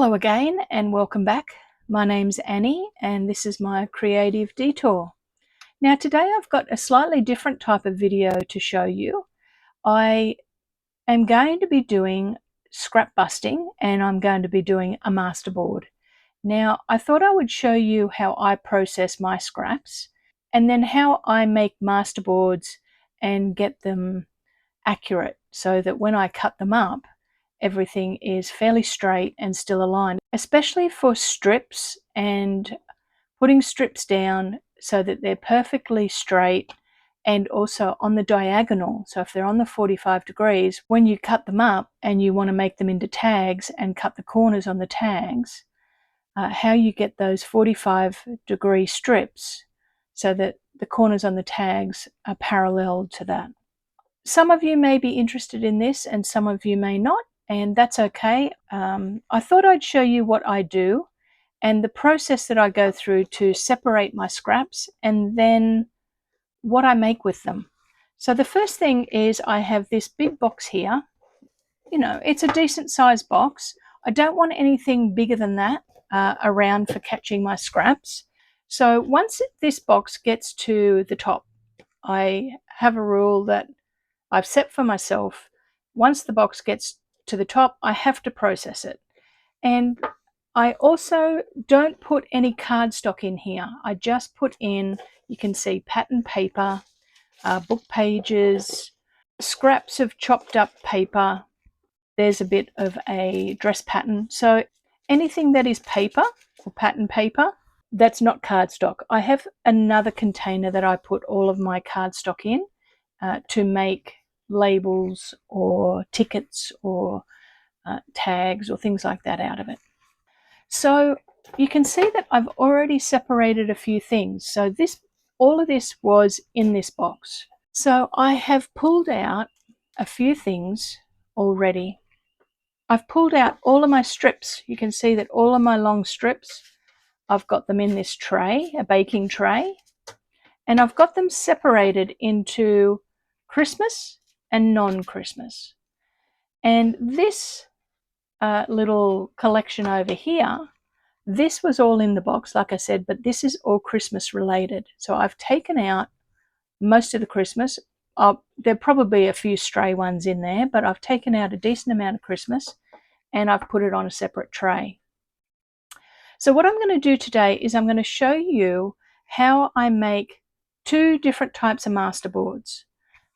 Hello again and welcome back. My name's Annie and this is my creative detour. Now today I've got a slightly different type of video to show you. I am going to be doing scrap busting and I'm going to be doing a masterboard. Now I thought I would show you how I process my scraps and then how I make masterboards and get them accurate so that when I cut them up everything is fairly straight and still aligned, especially for strips and putting strips down so that they're perfectly straight and also on the diagonal. So if they're on the 45 degrees, when you cut them up and you want to make them into tags and cut the corners on the tags, how you get those 45-degree strips so that the corners on the tags are parallel to that. Some of you may be interested in this and some of you may not, and that's okay. I thought I'd show you what I do and the process that I go through to separate my scraps and then what I make with them. So the first thing is I have this big box here. You know, it's a decent sized box. I don't want anything bigger than that around for catching my scraps. So once this box gets to the top, I have a rule that I've set for myself. Once the box gets to the top, I have to process it. And I also don't put any cardstock in here. I just put in, you can see, pattern paper, book pages, scraps of chopped up paper. There's a bit of a dress pattern. So anything that is paper or pattern paper, that's not cardstock. I have another container that I put all of my cardstock in to make labels or tickets or tags or things like that out of it. So you can see that I've already separated a few things. So all of this was in this box. So I have pulled out a few things already. I've pulled out all of my strips. You can see that all of my long strips, I've got them in this tray, a baking tray, and I've got them separated into Christmas and non-Christmas. And this little collection over here, this was all in the box, like I said, but this is all Christmas related. So I've taken out most of the Christmas. There are probably a few stray ones in there, but I've taken out a decent amount of Christmas and I've put it on a separate tray. So what I'm going to do today is I'm going to show you how I make two different types of masterboards,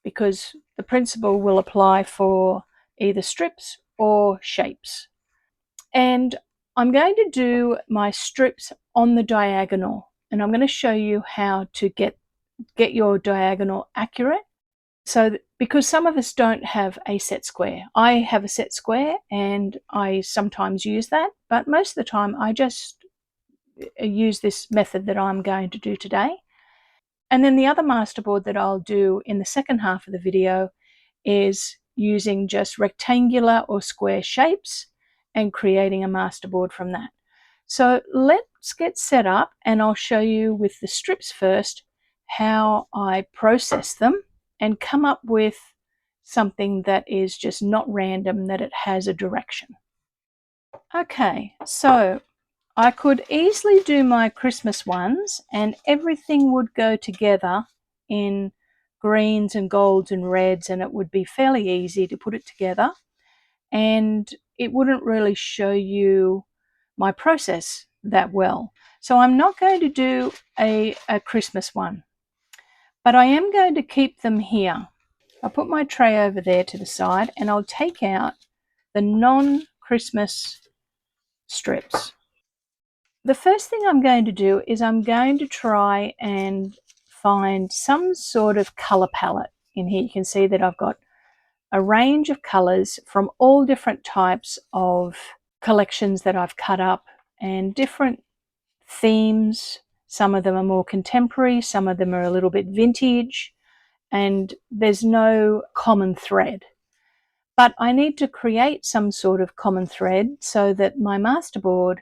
because the principle will apply for either strips or shapes. And I'm going to do my strips on the diagonal, and I'm going to show you how to get your diagonal accurate. So because some of us don't have a set square. I have a set square and I sometimes use that, but most of the time I just use this method that I'm going to do today. And then the other masterboard that I'll do in the second half of the video is using just rectangular or square shapes and creating a masterboard from that. So let's get set up and I'll show you with the strips first how I process them and come up with something that is just not random, that it has a direction. Okay, so I could easily do my Christmas ones and everything would go together in greens and golds and reds, and it would be fairly easy to put it together and it wouldn't really show you my process that well. So I'm not going to do a Christmas one, but I am going to keep them here. I'll put my tray over there to the side and I'll take out the non-Christmas strips. The first thing I'm going to do is I'm going to try and find some sort of color palette in here. You can see that I've got a range of colors from all different types of collections that I've cut up and different themes. Some of them are more contemporary, some of them are a little bit vintage, and there's no common thread. But I need to create some sort of common thread so that my masterboard,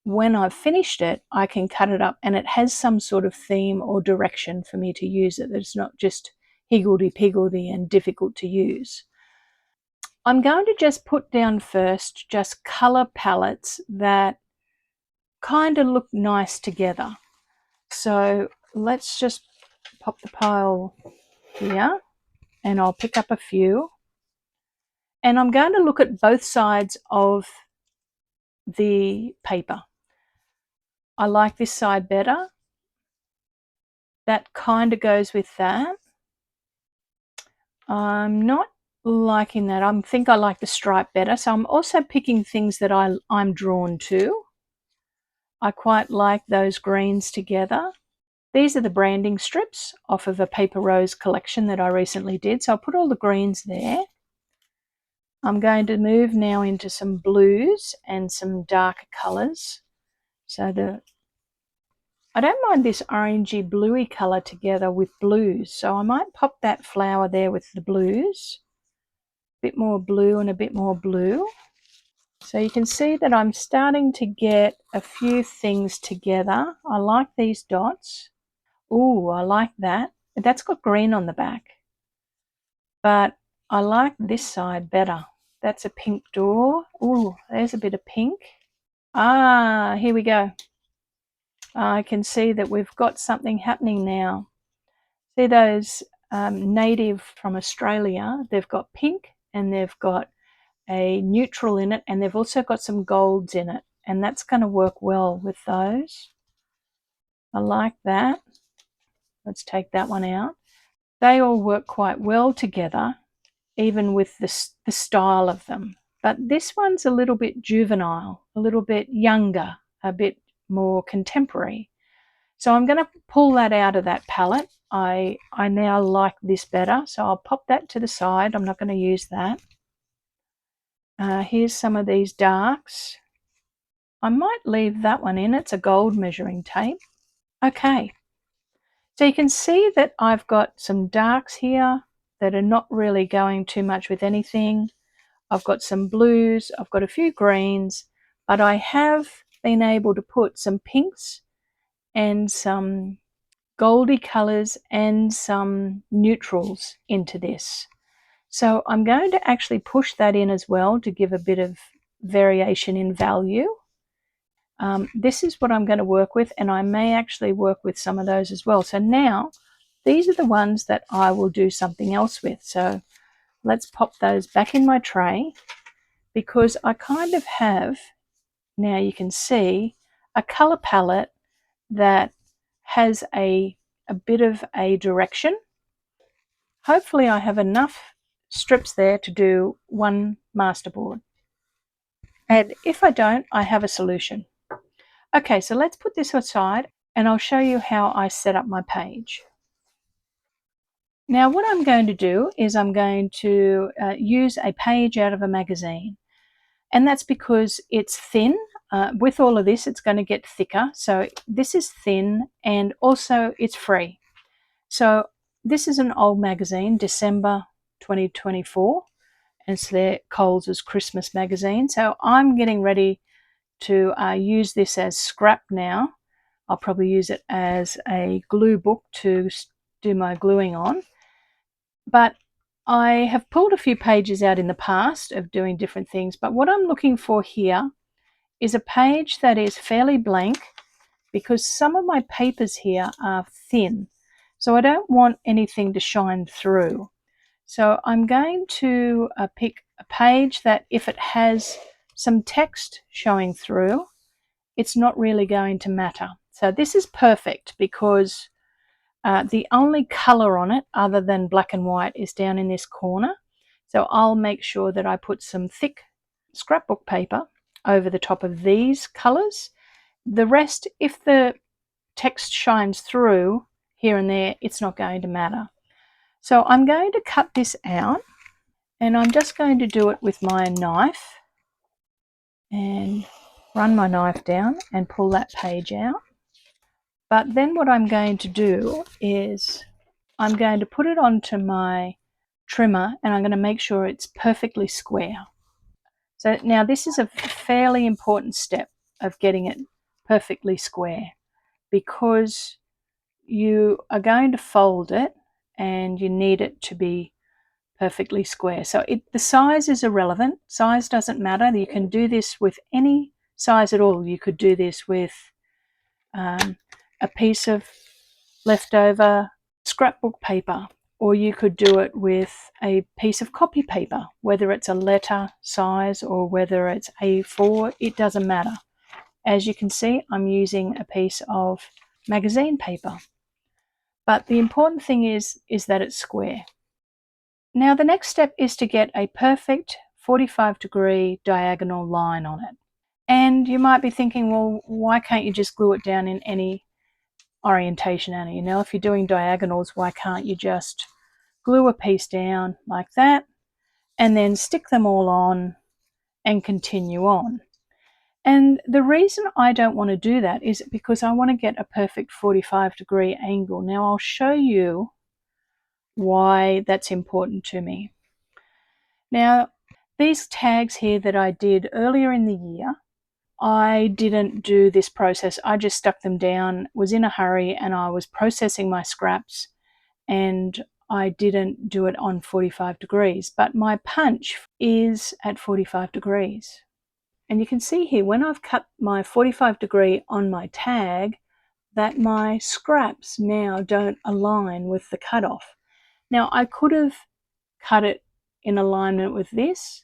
when I've finished it, I can cut it up and it has some sort of theme or direction for me to use it. It's not just higgledy-piggledy and difficult to use. I'm going to just put down first just color palettes that kind of look nice together. So let's just pop the pile here, and I'll pick up a few. And I'm going to look at both sides of the paper. I like this side better. That kind of goes with that. I'm not liking that. I think I like the stripe better. So I'm also picking things that I'm drawn to. I quite like those greens together. These are the branding strips off of a Paper Rose collection that I recently did. So I'll put all the greens there. I'm going to move now into some blues and some darker colours. So I don't mind this orangey bluey colour together with blues. So I might pop that flower there with the blues. A bit more blue and a bit more blue. So you can see that I'm starting to get a few things together. I like these dots. Ooh, I like that. That's got green on the back. But I like this side better. That's a pink door. Ooh, there's a bit of pink. Ah, here we go. I can see that we've got something happening now. See those native from Australia? They've got pink and they've got a neutral in it, and they've also got some golds in it, and that's going to work well with those. I like that. Let's take that one out. They all work quite well together, even with the style of them. But this one's a little bit juvenile, a little bit younger, a bit more contemporary. So I'm going to pull that out of that palette. I now like this better, so I'll pop that to the side. I'm not going to use that. Here's some of these darks. I might leave that one in. It's a gold measuring tape. Okay, so you can see that I've got some darks here that are not really going too much with anything. I've got some blues, I've got a few greens, but I have been able to put some pinks and some goldy colours and some neutrals into this. So I'm going to actually push that in as well to give a bit of variation in value. This is what I'm going to work with, and I may actually work with some of those as well. So now these are the ones that I will do something else with. So let's pop those back in my tray, because I kind of have, now you can see, a color palette that has a bit of a direction. Hopefully I have enough strips there to do one masterboard. And if I don't, I have a solution. Okay, so let's put this aside and I'll show you how I set up my page. Now what I'm going to do is I'm going to use a page out of a magazine. And that's because it's thin. With all of this, it's going to get thicker. So this is thin, and also it's free. So this is an old magazine, December 2024. And it's their Coles' Christmas magazine. So I'm getting ready to use this as scrap now. I'll probably use it as a glue book to do my gluing on. But I have pulled a few pages out in the past of doing different things. But what I'm looking for here is a page that is fairly blank, because some of my papers here are thin. So I don't want anything to shine through. So I'm going to pick a page that, if it has some text showing through, it's not really going to matter. So this is perfect, because the only color on it other than black and white is down in this corner. So I'll make sure that I put some thick scrapbook paper over the top of these colors. The rest, if the text shines through here and there, it's not going to matter. So I'm going to cut this out, and I'm just going to do it with my knife and run my knife down and pull that page out. But then what I'm going to do is I'm going to put it onto my trimmer, and I'm going to make sure it's perfectly square. So now this is a fairly important step of getting it perfectly square, because you are going to fold it and you need it to be perfectly square. So the size is irrelevant. Size doesn't matter. You can do this with any size at all. You could do this with a piece of leftover scrapbook paper, or you could do it with a piece of copy paper, whether it's a letter size or whether it's A4, it doesn't matter. As you can see, I'm using a piece of magazine paper. But the important thing is that it's square. Now the next step is to get a perfect 45-degree diagonal line on it. And you might be thinking, well, why can't you just glue it down in any orientation, Annie? You know, if you're doing diagonals, why can't you just glue a piece down like that and then stick them all on and continue on? And the reason I don't want to do that is because I want to get a perfect 45-degree angle. Now I'll show you why that's important to me. Now, these tags here that I did earlier in the year, I didn't do this process. I just stuck them down, was in a hurry, and I was processing my scraps, and I didn't do it on 45 degrees. But my punch is at 45 degrees. And you can see here, when I've cut my 45 degree on my tag, that my scraps now don't align with the cutoff. Now, I could have cut it in alignment with this,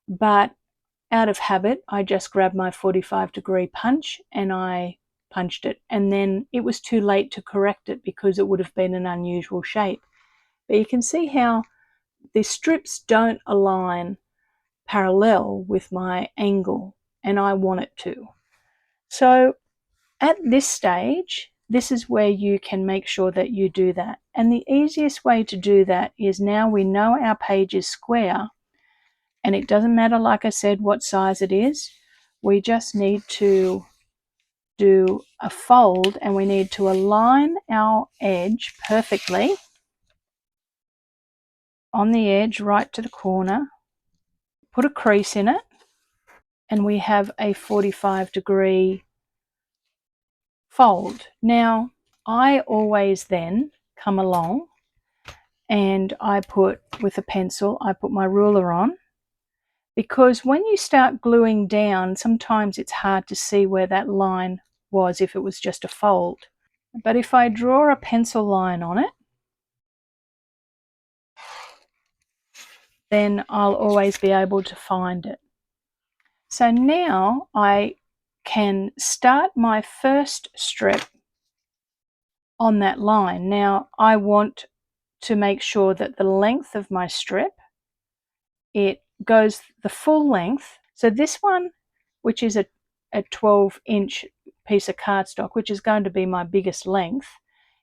but out of habit, I just grabbed my 45-degree punch and I punched it. And then it was too late to correct it because it would have been an unusual shape. But you can see how the strips don't align parallel with my angle, and I want it to. So at this stage, this is where you can make sure that you do that. And the easiest way to do that is, now we know our page is square, and it doesn't matter, like I said, what size it is. We just need to do a fold, and we need to align our edge perfectly on the edge right to the corner, put a crease in it, and we have a 45-degree fold. Now, I always then come along and I put, with a pencil, I put my ruler on, because when you start gluing down, sometimes it's hard to see where that line was if it was just a fold. But if I draw a pencil line on it, then I'll always be able to find it. So now I can start my first strip on that line. Now I want to make sure that the length of my strip, it goes the full length. So this one, which is a 12-inch piece of cardstock, which is going to be my biggest length,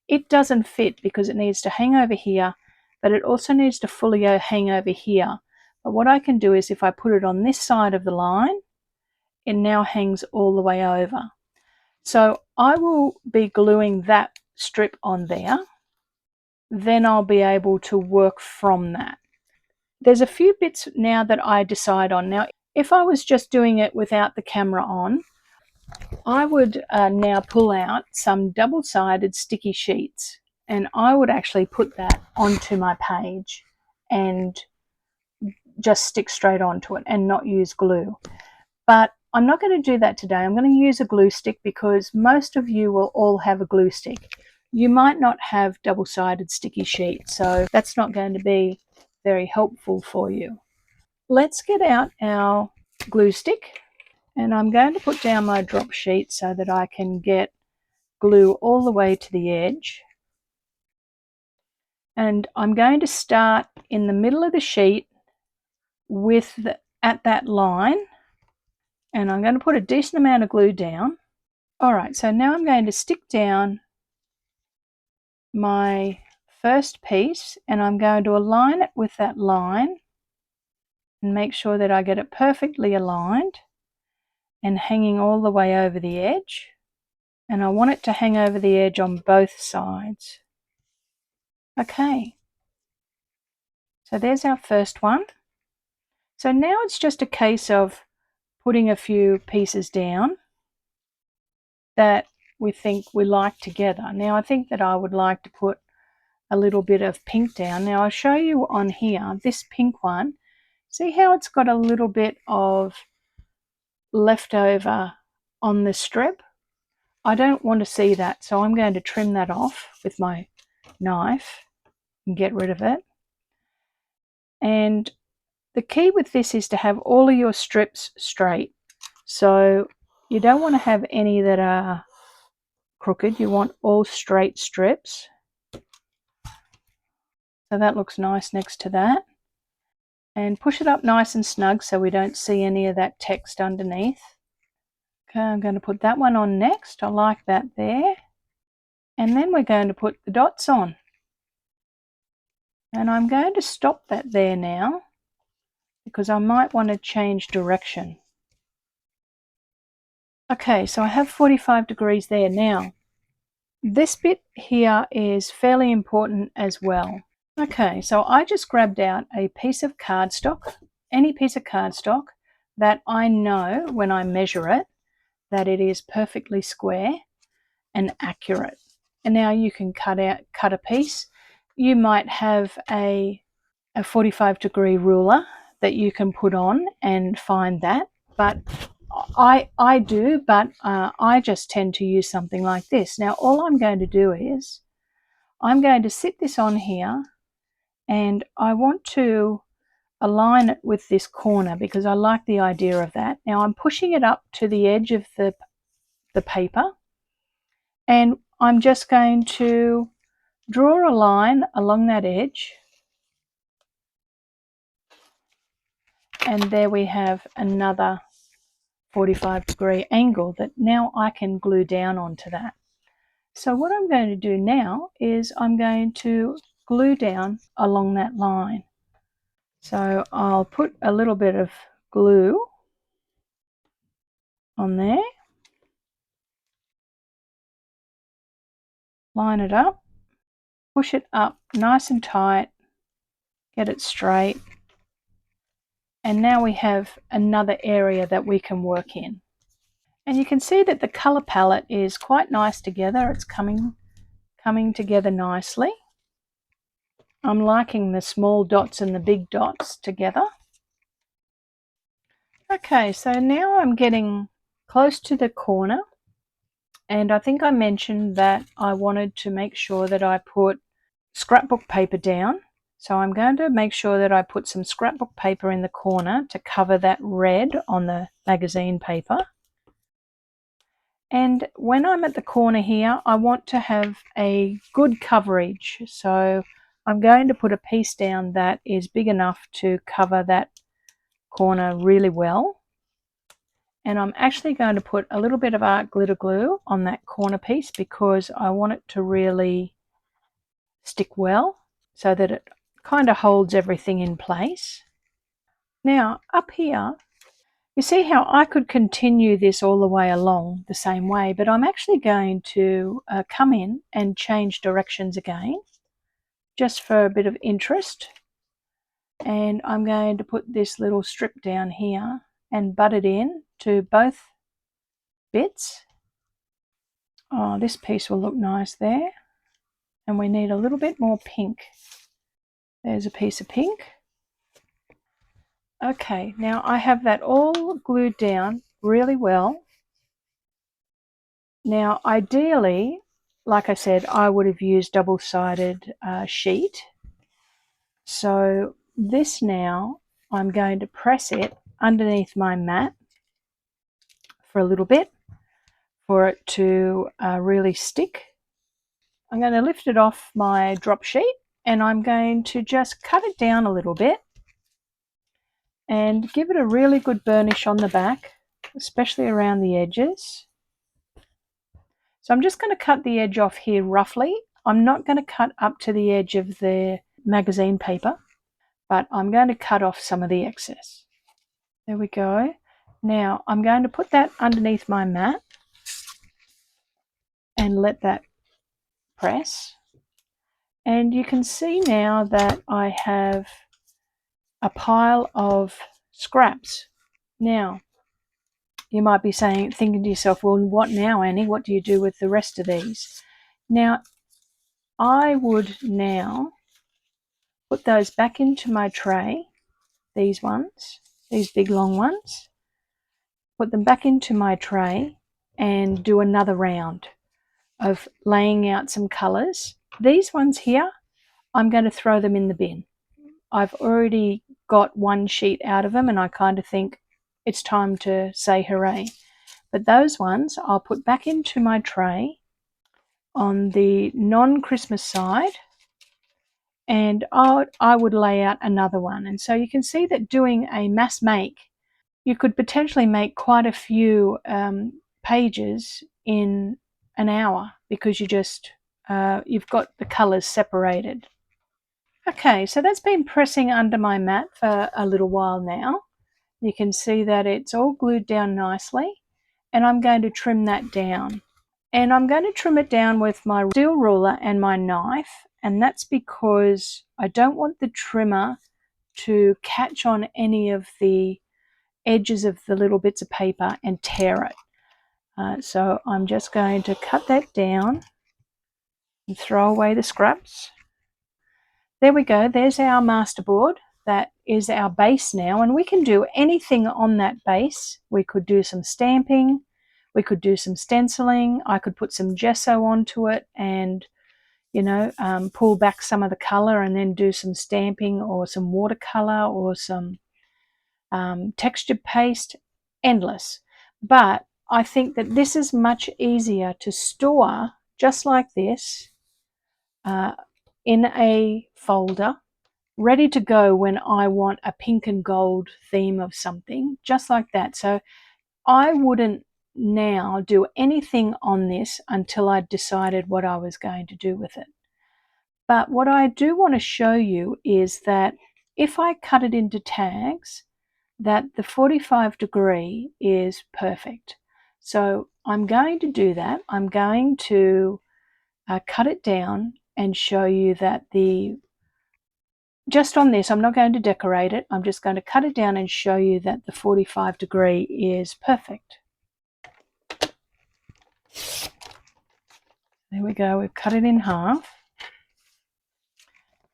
it doesn't fit because it needs to hang over here, but it also needs to fully hang over here. But what I can do is, if I put it on this side of the line, it now hangs all the way over. So I will be gluing that strip on there, then I'll be able to work from that. There's a few bits now that I decide on. Now, if I was just doing it without the camera on, I would now pull out some double-sided sticky sheets, and I would actually put that onto my page and just stick straight onto it and not use glue. But I'm not going to do that today. I'm going to use a glue stick, because most of you will all have a glue stick. You might not have double-sided sticky sheets, so that's not going to be very helpful for you. Let's get out our glue stick, and I'm going to put down my drop sheet so that I can get glue all the way to the edge. And I'm going to start in the middle of the sheet at that line, and I'm going to put a decent amount of glue down. Alright, so now I'm going to stick down my first piece, and I'm going to align it with that line and make sure that I get it perfectly aligned and hanging all the way over the edge. And I want it to hang over the edge on both sides. Okay, so there's our first one. So now it's just a case of putting a few pieces down that we think we like together. Now I think that I would like to put a little bit of pink down. Now I'll show you on here, this pink one, see how it's got a little bit of leftover on the strip? I don't want to see that, so I'm going to trim that off with my knife and get rid of it. And the key with this is to have all of your strips straight. So you don't want to have any that are crooked. You want all straight strips. So that looks nice next to that. And push it up nice and snug so we don't see any of that text underneath. Okay, I'm going to put that one on next. I like that there. And then we're going to put the dots on. And I'm going to stop that there now because I might want to change direction. Okay, so I have 45 degrees there now. This bit here is fairly important as well. Okay, so I just grabbed out a piece of cardstock, any piece of cardstock that I know when I measure it that it is perfectly square and accurate. And now you can cut a piece. You might have a 45-degree ruler that you can put on and find that, but I do, but I just tend to use something like this. Now all I'm going to do is I'm going to sit this on here, and I want to align it with this corner because I like the idea of that. Now I'm pushing it up to the edge of the paper, and I'm just going to draw a line along that edge, and there we have another 45-degree angle that now I can glue down onto that. So what I'm going to do now is I'm going to glue down along that line. So I'll put a little bit of glue on there, line it up, push it up nice and tight, get it straight, and now we have another area that we can work in. And you can see that the color palette is quite nice together. It's coming together nicely. I'm liking the small dots and the big dots together. Okay, so now I'm getting close to the corner, and I think I mentioned that I wanted to make sure that I put scrapbook paper down. So I'm going to make sure that I put some scrapbook paper in the corner to cover that red on the magazine paper. And when I'm at the corner here, I want to have a good coverage. So I'm going to put a piece down that is big enough to cover that corner really well. And I'm actually going to put a little bit of art glitter glue on that corner piece because I want it to really stick well so that it kind of holds everything in place. Now up here, you see how I could continue this all the way along the same way, but I'm actually going to come in and change directions again, just for a bit of interest. And I'm going to put this little strip down here and butt it in to both bits. Oh, this piece will look nice there. And we need a little bit more pink. There's a piece of pink. Okay, now I have that all glued down really well. Now ideally, like I said, I would have used double-sided sheet. So this now, I'm going to press it underneath my mat for a little bit for it to really stick. I'm going to lift it off my drop sheet, and I'm going to just cut it down a little bit and give it a really good burnish on the back, especially around the edges. So I'm just going to cut the edge off here roughly. I'm not going to cut up to the edge of the magazine paper, but I'm going to cut off some of the excess. There we go. Now I'm going to put that underneath my mat and let that press. And you can see now that I have a pile of scraps. Now, you might be thinking to yourself, well, what now, Annie? What do you do with the rest of these? Now, I would now put those back into my tray, these ones, these big long ones, put them back into my tray and do another round of laying out some colours. These ones here, I'm going to throw them in the bin. I've already got one sheet out of them and I kind of think it's time to say hooray. But those ones I'll put back into my tray on the non-Christmas side, and I would lay out another one. And so you can see that doing a mass make, you could potentially make quite a few pages in an hour because you've got the colours separated. Okay, so that's been pressing under my mat for a little while now. You can see that it's all glued down nicely, and I'm going to trim that down. And I'm going to trim it down with my steel ruler and my knife, and that's because I don't want the trimmer to catch on any of the edges of the little bits of paper and tear it. So I'm just going to cut that down and throw away the scraps. There we go, there's our masterboard. That is our base now, and we can do anything on that base. We could do some stamping, we could do some stenciling, I could put some gesso onto it and pull back some of the color and then do some stamping or some watercolor or some textured paste. Endless. But I think that this is much easier to store just like this in a folder, ready to go when I want a pink and gold theme of something, just like that. So I wouldn't now do anything on this until I'd decided what I was going to do with it. But what I do want to show you is that if I cut it into tags, that the 45° is perfect. So I'm going to do that. I'm going to cut it down and show you that just on this, I'm not going to decorate it. I'm just going to cut it down and show you that the 45° is perfect. There we go, we've cut it in half.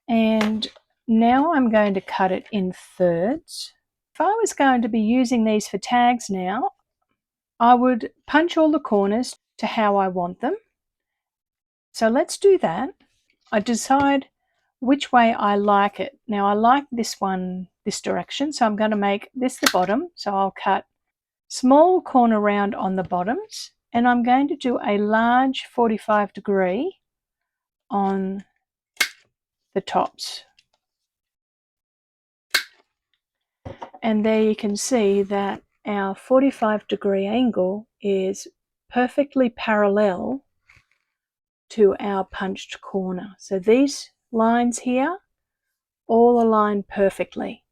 And now I'm going to cut it in thirds. If I was going to be using these for tags now, I would punch all the corners to how I want them. So let's do that. I decide which way I like it. Now I like this one, this direction, so I'm going to make this the bottom. So I'll cut small corner round on the bottoms, and I'm going to do a large 45° on the tops. And there you can see that our 45° angle is perfectly parallel to our punched corner. So these lines here all align perfectly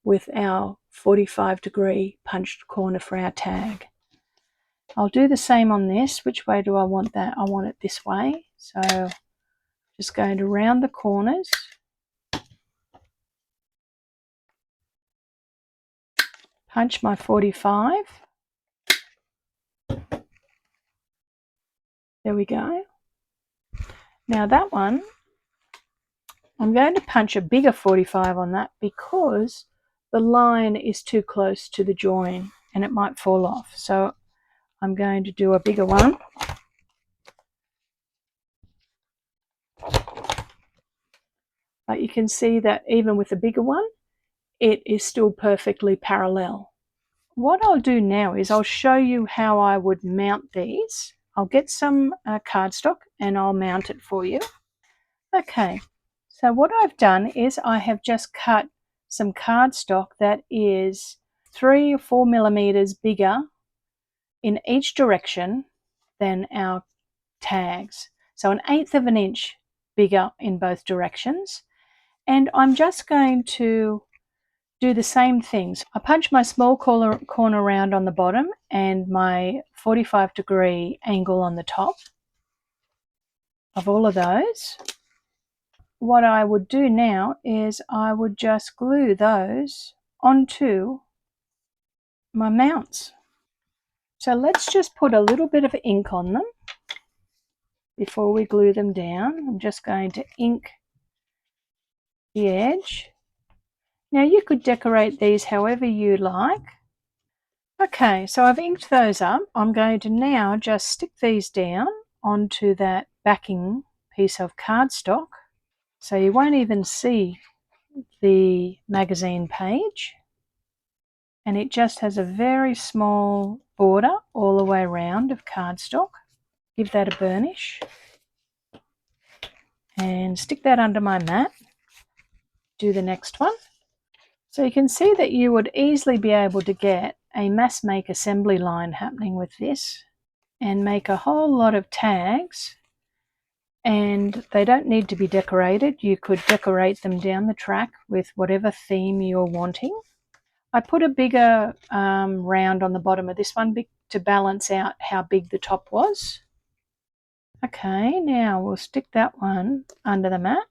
with our 45° punched corner for our tag. I'll do the same on this. Which way do I want that? I want it this way. So just going to round the corners. Punch my 45. There we go. Now that one, I'm going to punch a bigger 45 on that because the line is too close to the join and it might fall off. So I'm going to do a bigger one. But you can see that even with a bigger one, it is still perfectly parallel. What I'll do now is I'll show you how I would mount these. I'll get some cardstock and I'll mount it for you. Okay, so what I've done is I have just cut some cardstock that is 3 or 4 millimeters bigger in each direction than our tags. So 1/8 of an inch bigger in both directions. And I'm just going to do the same things. I punch my small corner round on the bottom and my 45° angle on the top of all of those. What I would do now is I would just glue those onto my mounts. So let's just put a little bit of ink on them. before we glue them down, I'm just going to ink the edge. Now you could decorate these however you like. Okay, so I've inked those up. I'm going to now just stick these down onto that backing piece of cardstock, so you won't even see the magazine page, and it just has a very small border all the way around of cardstock. Give that a burnish and stick that under my mat. Do the next one. So you can see that you would easily be able to get a mass make assembly line happening with this and make a whole lot of tags, and they don't need to be decorated. You could decorate them down the track with whatever theme you're wanting. I put a bigger round on the bottom of this one to balance out how big the top was. Okay, now we'll stick that one under the mat,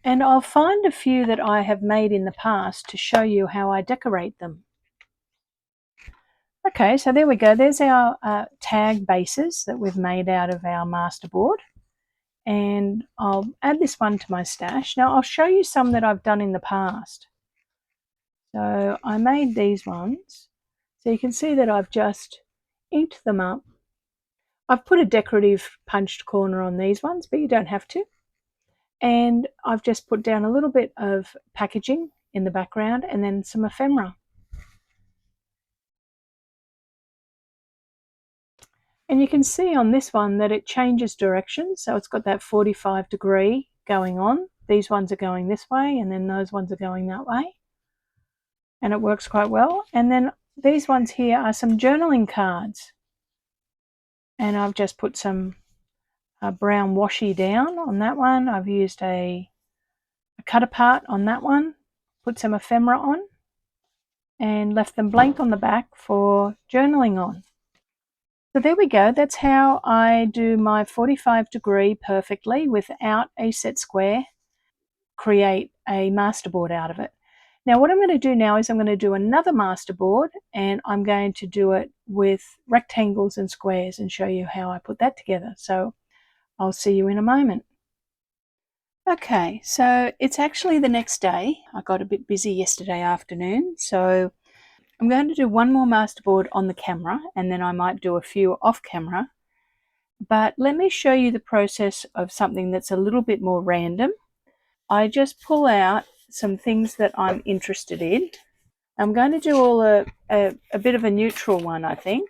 and I'll find a few that I have made in the past to show you how I decorate them. Okay, so there we go. There's our tag bases that we've made out of our masterboard, and I'll add this one to my stash. Now I'll show you some that I've done in the past. So I made these ones, so you can see that I've just inked them up. I've put a decorative punched corner on these ones, but you don't have to. And I've just put down a little bit of packaging in the background and then some ephemera. And you can see on this one that it changes direction, so it's got that 45-degree going on. These ones are going this way, and then those ones are going that way. And it works quite well. And then these ones here are some journaling cards. And I've just put some brown washi down on that one. I've used a cut apart on that one, put some ephemera on, and left them blank on the back for journaling on. So there we go. That's how I do my 45-degree perfectly without a set square, create a masterboard out of it. Now what I'm going to do now is I'm going to do another masterboard, and I'm going to do it with rectangles and squares and show you how I put that together. So I'll see you in a moment. Okay, so it's actually the next day. I got a bit busy yesterday afternoon, so I'm going to do one more masterboard on the camera, and then I might do a few off camera. But let me show you the process of something that's a little bit more random. I just pull out some things that I'm interested in. I'm going to do all a bit of a neutral one, I think.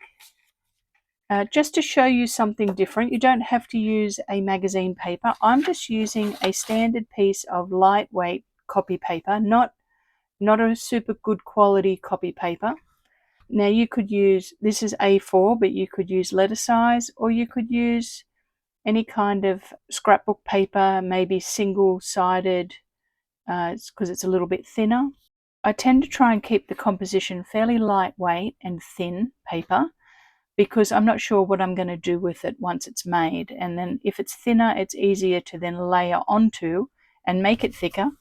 Just to show you something different. You don't have to use a magazine paper. I'm just using a standard piece of lightweight copy paper, not a super good quality copy paper. Now you could use, this is A4, but you could use letter size, or you could use any kind of scrapbook paper, maybe single-sided, because it's a little bit thinner. I tend to try and keep the composition fairly lightweight and thin paper, because I'm not sure what I'm going to do with it once it's made. And then if it's thinner, it's easier to then layer onto and make it thicker.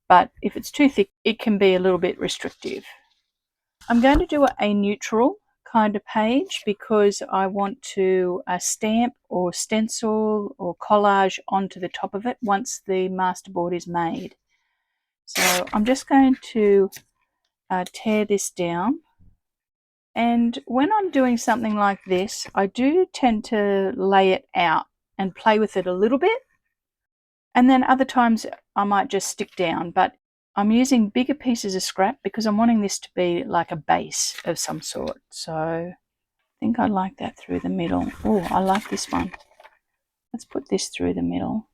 But if it's too thick, it can be a little bit restrictive. I'm going to do a neutral kind of page because I want to stamp or stencil or collage onto the top of it once the masterboard is made. So I'm just going to tear this down. And when I'm doing something like this, I do tend to lay it out and play with it a little bit. And then other times I might just stick down, but I'm using bigger pieces of scrap because I'm wanting this to be like a base of some sort. So I think I like that through the middle. Oh, I like this one. Let's put this through the middle.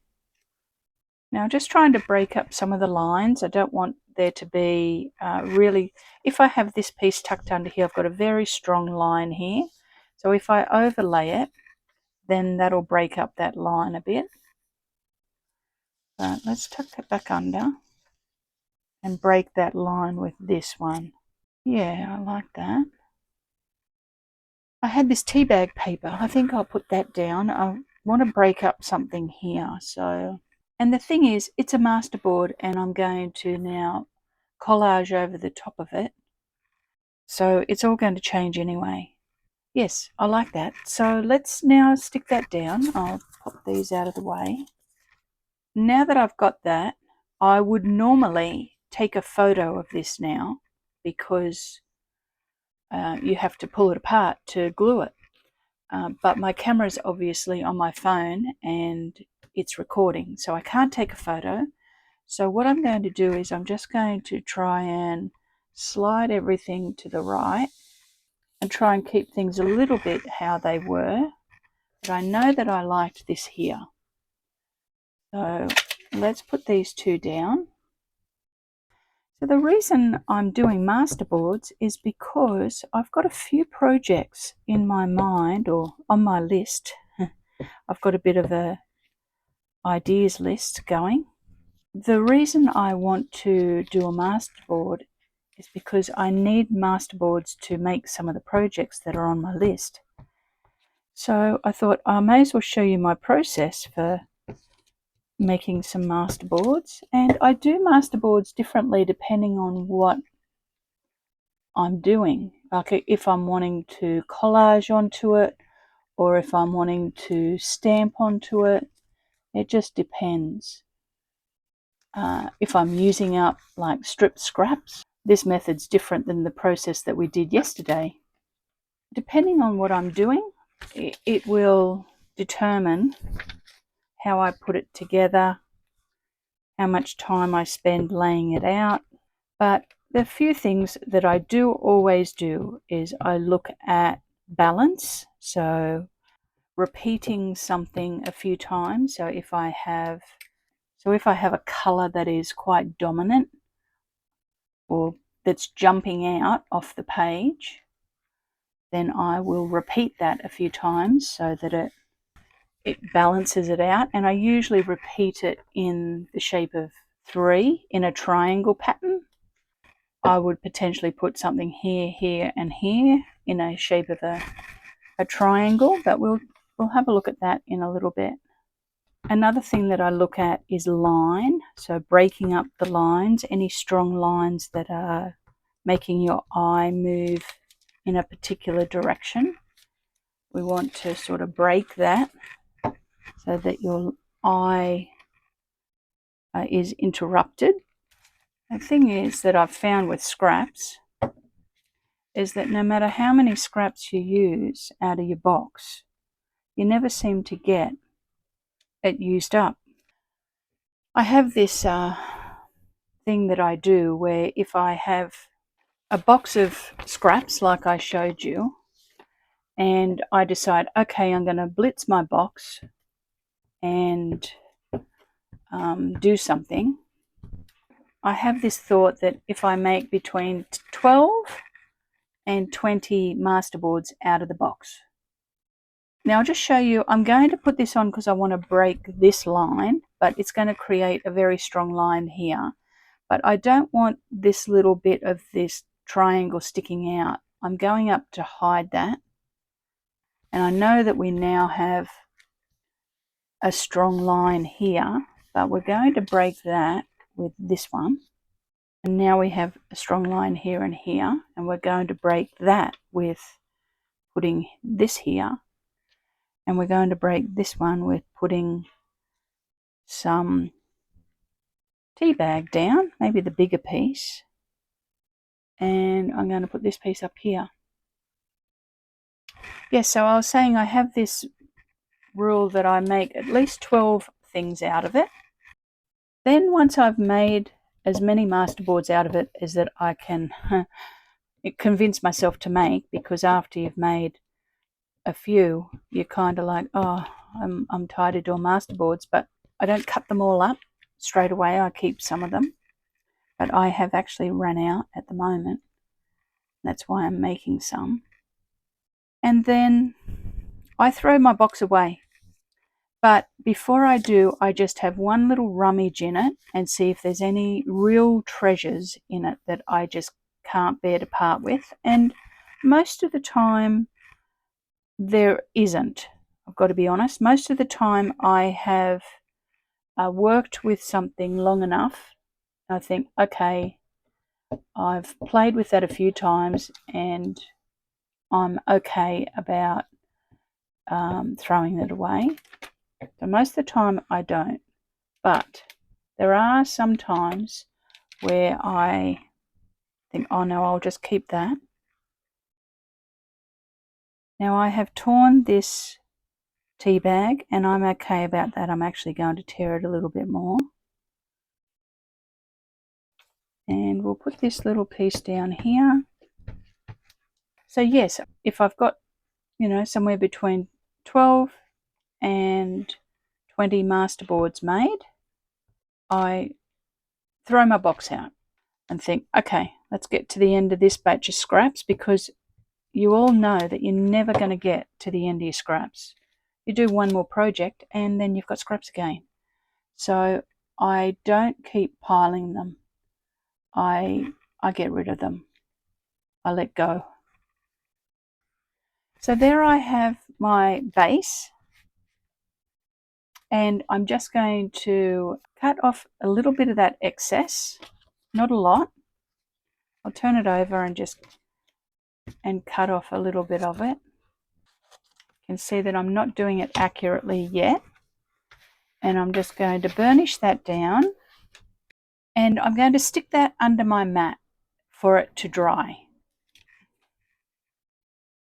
Now I'm just trying to break up some of the lines. I don't want there to be really, if I have this piece tucked under here, I've got a very strong line here. So if I overlay it, then that'll break up that line a bit. But let's tuck it back under and break that line with this one. Yeah, I like that. I had this tea bag paper. I think I'll put that down. I want to break up something here. So, and the thing is, it's a masterboard, and I'm going to now collage over the top of it. So it's all going to change anyway. Yes, I like that. So let's now stick that down. I'll pop these out of the way. Now that I've got that, I would normally take a photo of this now, because you have to pull it apart to glue it. But my camera's obviously on my phone and it's recording, so I can't take a photo. So what I'm going to do is I'm just going to try and slide everything to the right and try and keep things a little bit how they were. But I know that I liked this here. So let's put these two down. So the reason I'm doing masterboards is because I've got a few projects in my mind, or on my list. I've got a bit of a ideas list going. The reason I want to do a masterboard is because I need masterboards to make some of the projects that are on my list. So I thought I may as well show you my process for making some masterboards. And I do masterboards differently depending on what I'm doing. Like if I'm wanting to collage onto it, or if I'm wanting to stamp onto it, it just depends. If I'm using up like strip scraps, this method's different than the process that we did yesterday. Depending on what I'm doing, it will determine how I put it together, how much time I spend laying it out. But the few things that I do always do is I look at balance, so repeating something a few times. So if I have a color that is quite dominant, or that's jumping out off the page, then I will repeat that a few times so that it balances it out. And I usually repeat it in the shape of 3 in a triangle pattern. I would potentially put something here, here, and here in a shape of a triangle, but we'll have a look at that in a little bit. Another thing that I look at is line, so breaking up the lines, any strong lines that are making your eye move in a particular direction. We want to sort of break that so that your eye is interrupted. The thing is that I've found with scraps is that no matter how many scraps you use out of your box, you never seem to get it used up. I have this thing that I do where if I have a box of scraps like I showed you, and I decide, okay, I'm going to blitz my box and do something, I have this thought that if I make between 12 and 20 masterboards out of the box. Now I'll just show you, I'm going to put this on because I want to break this line, but it's going to create a very strong line here. But I don't want this little bit of this triangle sticking out. I'm going up to hide that. And I know that we now have a strong line here, but we're going to break that with this one. And now we have a strong line here and here, and we're going to break that with putting this here. And we're going to break this one with putting some tea bag down, maybe the bigger piece. And I'm going to put this piece up here. Yes, so I was saying I have this rule that I make at least 12 things out of it. Then once I've made as many masterboards out of it as that I can convince myself to make, because after you've made a few, you're kind of like, oh, I'm tired of doing masterboards, but I don't cut them all up straight away. I keep some of them, but I have actually run out at the moment. That's why I'm making some. And then I throw my box away. But before I do, I just have one little rummage in it and see if there's any real treasures in it that I just can't bear to part with. And most of the time, there isn't. I've got to be honest. Most of the time, I have worked with something long enough. I think, okay, I've played with that a few times and I'm okay about throwing it away. So most of the time I don't, but there are some times where I think, oh no, I'll just keep that. Now I have torn this tea bag and I'm okay about that. I'm actually going to tear it a little bit more. And we'll put this little piece down here. So yes, if I've got, you know, somewhere between 12 and 20 masterboards made, I throw my box out and think, okay, let's get to the end of this batch of scraps, because you all know that you're never going to get to the end of your scraps. You do one more project and then you've got scraps again. So I don't keep piling them. I get rid of them. I let go. So there I have my base, and I'm just going to cut off a little bit of that excess, not a lot. I'll turn it over and cut off a little bit of it. You can see that I'm not doing it accurately yet, and I'm just going to burnish that down, and I'm going to stick that under my mat for it to dry.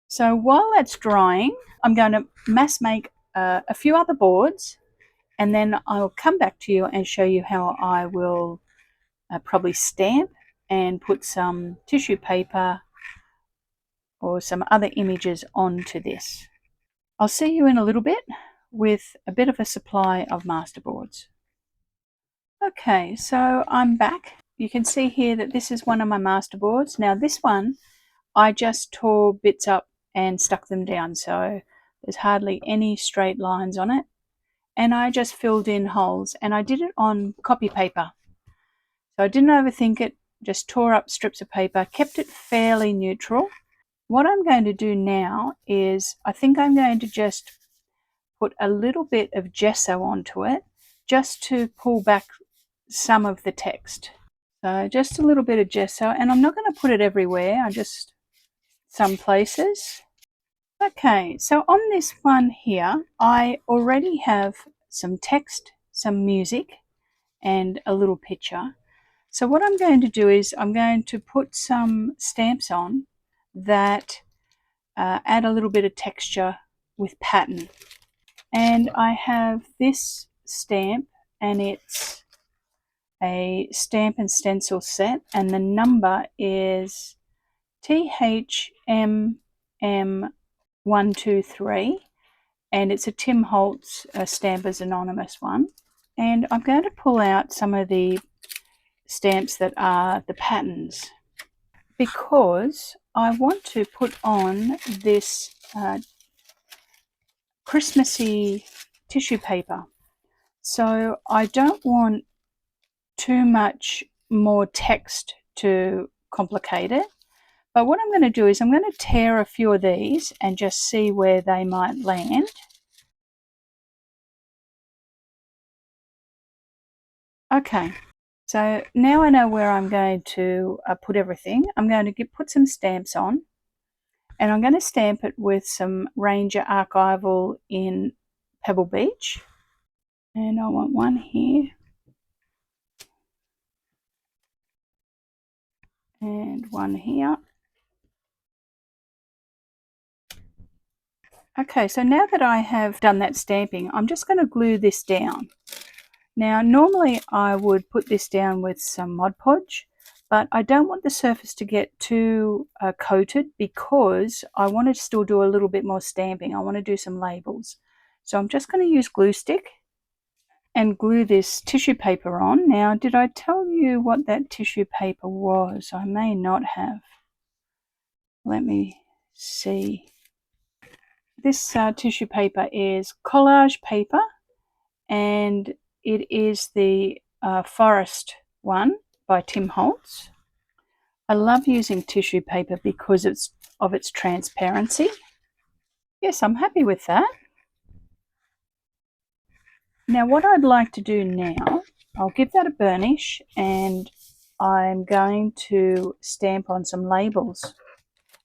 So while that's drying, I'm going to mass make a few other boards, and then I'll come back to you and show you how I will probably stamp and put some tissue paper or some other images onto this. I'll see you in a little bit with a bit of a supply of masterboards. Okay, so I'm back. You can see here that this is one of my masterboards. Now this one, I just tore bits up and stuck them down, so there's hardly any straight lines on it. And I just filled in holes, and I did it on copy paper. So I didn't overthink it, just tore up strips of paper, kept it fairly neutral. What I'm going to do now is, I think I'm going to just put a little bit of gesso onto it, just to pull back some of the text. So just a little bit of gesso, and I'm not going to put it everywhere, I just some places. Okay, so on this one here, I already have some text, some music, and a little picture. So what I'm going to do is I'm going to put some stamps on that add a little bit of texture with pattern. And I have this stamp, and it's a stamp and stencil set, and the number is THMM123, and it's a Tim Holtz Stampers Anonymous one. And I'm going to pull out some of the stamps that are the patterns, because I want to put on this Christmassy tissue paper. So I don't want too much more text to complicate it. But what I'm going to do is I'm going to tear a few of these and just see where they might land. Okay, so now I know where I'm going to put everything. I'm going to put some stamps on, and I'm going to stamp it with some Ranger Archival in Pebble Beach. And I want one here. And one here. Okay, so now that I have done that stamping, I'm just going to glue this down. Now, normally I would put this down with some Mod Podge, but I don't want the surface to get too coated, because I want to still do a little bit more stamping. I want to do some labels. So I'm just going to use glue stick and glue this tissue paper on. Now, did I tell you what that tissue paper was? I may not have. Let me see. This tissue paper is collage paper, and it is the Forest one by Tim Holtz. I love using tissue paper because of its transparency. Yes, I'm happy with that. Now what I'd like to do now, I'll give that a burnish, and I'm going to stamp on some labels.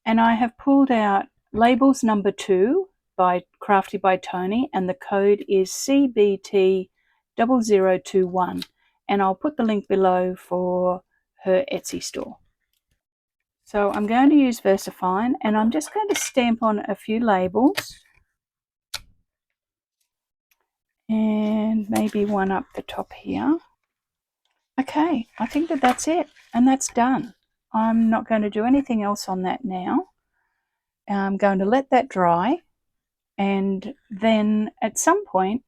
And I have pulled out labels number 2 by Crafty by Tony, and the code is CBT0021, and I'll put the link below for her Etsy store. So I'm going to use VersaFine, and I'm just going to stamp on a few labels and maybe one up the top here. Okay, I think that that's it, and that's done. I'm not going to do anything else on that now. I'm going to let that dry, and then at some point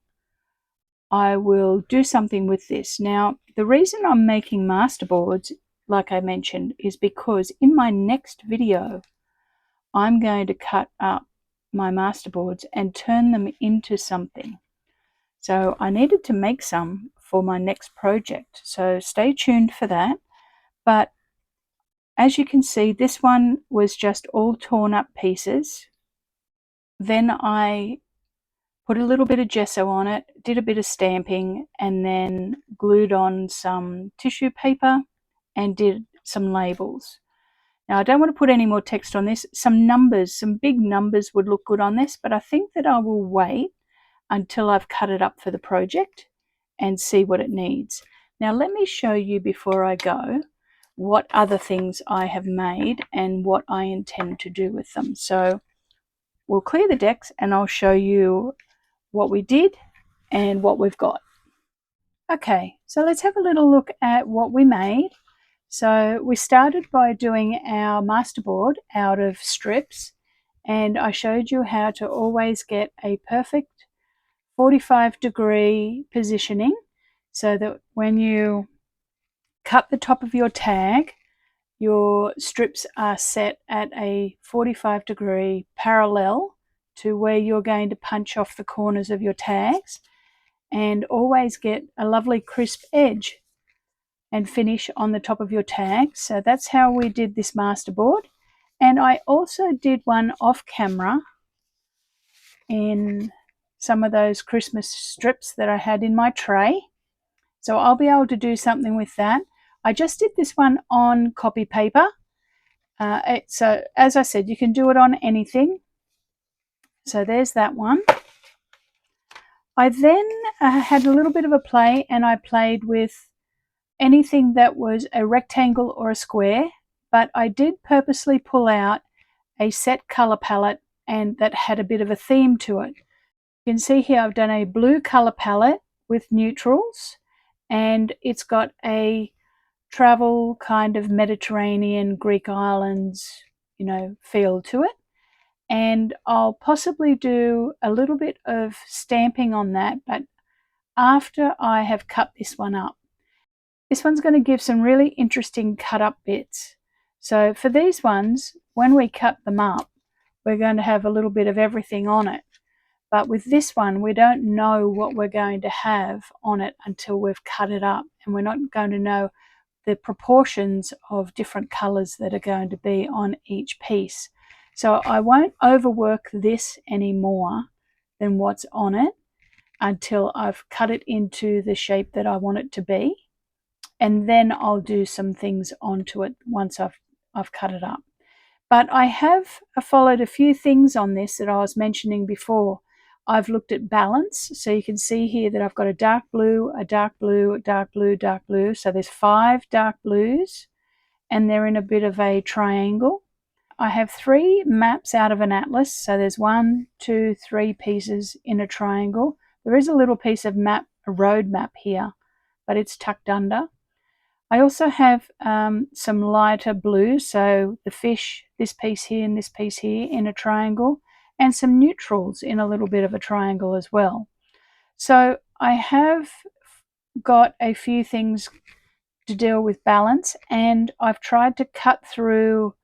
I will do something with this. Now, the reason I'm making masterboards, like I mentioned, is because in my next video I'm going to cut up my masterboards and turn them into something. So I needed to make some for my next project, so stay tuned for that. But as you can see, this one was just all torn up pieces. Then I put a little bit of gesso on it, did a bit of stamping, and then glued on some tissue paper and did some labels. Now, I don't want to put any more text on this. Some numbers, some big numbers would look good on this, but I think that I will wait until I've cut it up for the project and see what it needs. Now, let me show you before I go what other things I have made and what I intend to do with them. So we'll clear the decks and I'll show you what we did and what we've got. Okay, so let's have a little look at what we made. So we started by doing our masterboard out of strips, and I showed you how to always get a perfect 45-degree positioning so that when you cut the top of your tag, your strips are set at a 45-degree parallel to where you're going to punch off the corners of your tags, and always get a lovely crisp edge and finish on the top of your tag. So that's how we did this masterboard. And I also did one off camera in some of those Christmas strips that I had in my tray. So I'll be able to do something with that. I just did this one on copy paper. So as I said, you can do it on anything. So there's that one. I then had a little bit of a play, and I played with anything that was a rectangle or a square, but I did purposely pull out a set color palette and that had a bit of a theme to it. You can see here I've done a blue color palette with neutrals, and it's got a travel kind of Mediterranean, Greek islands, feel to it. And I'll possibly do a little bit of stamping on that, but after I have cut this one up. This one's going to give some really interesting cut up bits. So for these ones, when we cut them up, we're going to have a little bit of everything on it. But with this one, we don't know what we're going to have on it until we've cut it up, and we're not going to know the proportions of different colors that are going to be on each piece. So I won't overwork this any more than what's on it until I've cut it into the shape that I want it to be. And then I'll do some things onto it once I've cut it up. But I have followed a few things on this that I was mentioning before. I've looked at balance, so you can see here that I've got a dark blue, a dark blue, a dark blue, dark blue. So there's 5 dark blues, and they're in a bit of a triangle. I have 3 maps out of an atlas, so there's 1, 2, 3 pieces in a triangle. There is a little piece of map, a road map here, but it's tucked under. I also have some lighter blue, so the fish, this piece here and this piece here in a triangle, and some neutrals in a little bit of a triangle as well. So I have got a few things to deal with balance, and I've tried to cut through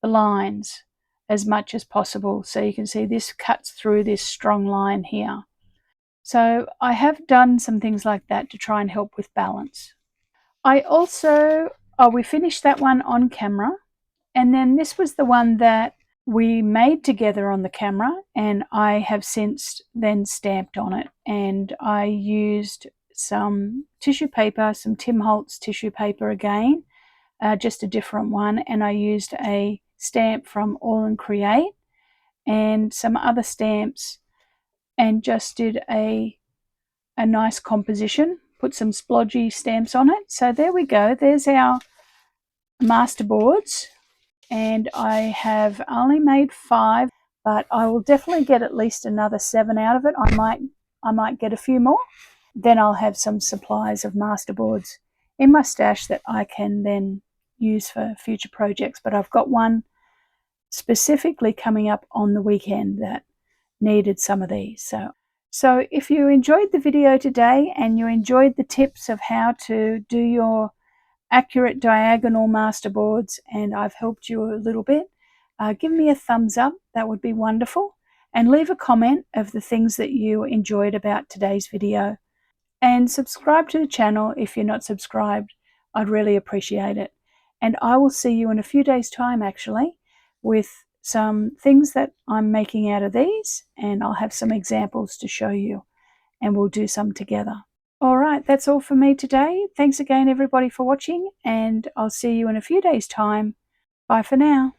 the lines as much as possible. So you can see this cuts through this strong line here. So I have done some things like that to try and help with balance. I also, we finished that one on camera, and then this was the one that we made together on the camera, and I have since then stamped on it. And I used some tissue paper, some Tim Holtz tissue paper again, just a different one, and I used a stamp from All and Create, and some other stamps and just did a nice composition, put some splodgy stamps on it. So there we go, there's our masterboards, and I have only made 5, but I will definitely get at least another 7 out of it. I might get a few more. Then I'll have some supplies of masterboards in my stash that I can then use for future projects. But I've got one specifically coming up on the weekend that needed some of these. So if you enjoyed the video today and you enjoyed the tips of how to do your accurate diagonal masterboards, and I've helped you a little bit, give me a thumbs up. That would be wonderful. And leave a comment of the things that you enjoyed about today's video. And subscribe to the channel if you're not subscribed. I'd really appreciate it. And I will see you in a few days' time, actually, with some things that I'm making out of these, and I'll have some examples to show you, and we'll do some together. All right, that's all for me today. Thanks again, everybody, for watching, and I'll see you in a few days' time. Bye for now.